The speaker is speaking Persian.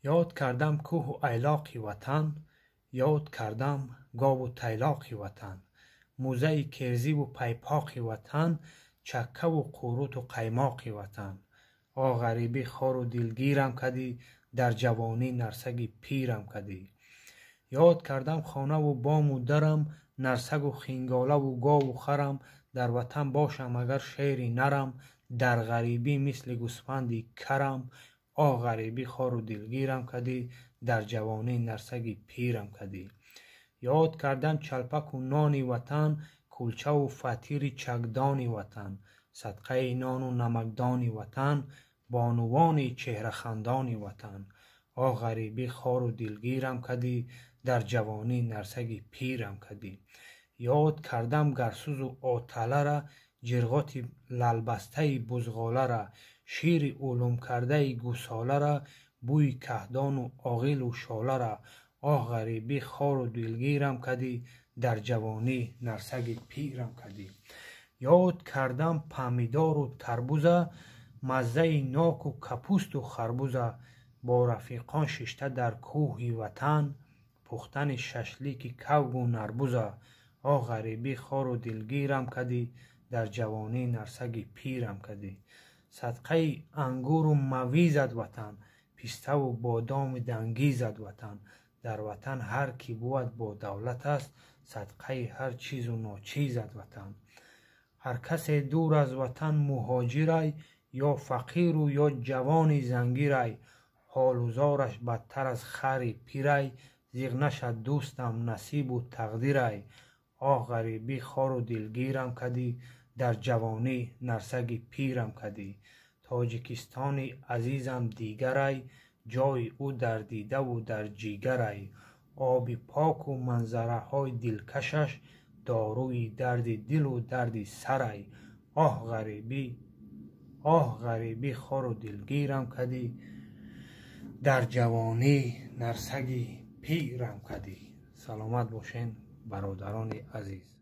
یاد کردم کوه و ایلاقی وطن، یاد کردم گاو و تیلاقی وطن. موزه کرزی و پیپاقی وطن، چکه و قوروت و قیماقی وطن. آ غریبی خار و دلگیرم کدی، در جوانی نرسگی پیرم کدی. یاد کردم خانه و بام و درم، نرسگ و خینگاله و گاو و خرم. در وطن باشم اگر شیری نرم، در غریبی مثل گوسفندی کرم. آ غریبی خار و دلگیرم کدی، در جوانی نرسگی پیرم کدی. یاد کردم چلپک و نانی وطن، کلچه و فطیر چکدانی وطن. صدقه نان و نمکدانی وطن، بانوان چهره خندانی وطن. آ غریبی خار و دلگیرم کدی، در جوانی نرسگی پیرم کدی. یاد کردم گرسوز و آتله را، جرغات للبسته بزغاله را. شیر علوم کرده گوساله را، بوی کهدان و آغیل و شاله را. آه غریبی خار و دلگیرم کدی، در جوانی نرسگی پیرم کدی. یاد کردم پمیدار و تربوزه، مزه ناک و کپوست و خربوزه. با رفیقان ششته در کوهی وطن، پختن ششلیک کوگ و نربوزه. آه غریبی خار و دلگیرم کدی، در جوانی نرسگی پیرم کدی. صدقه انگور و مویزد وطن، پیسته و بادام دنگیزد وطن. در وطن هر کی بود با دولت است، صدقه هر چیز و ناچیزد وطن. هر کس دور از وطن مهاجرای، یا فقیر و یا جوانی زنگیرای. حال و زارش بدتر از خر پیرای، زیغ نشد دوستم نصیب و تقدیرای. آه غریبی خار و دلگیرم کدی، در جوانی نرسگی پیرم کدی. تاجیکستانی عزیزم دیگرای، جای او در دیده و در جیگرای. آب پاک و منظره های دلکشش، داروی درد دل و درد سرای. آه غریبی خار و دلگیرم کدی، در جوانی نرسگی پیرم کدی. سلامت باشین برادران عزیز.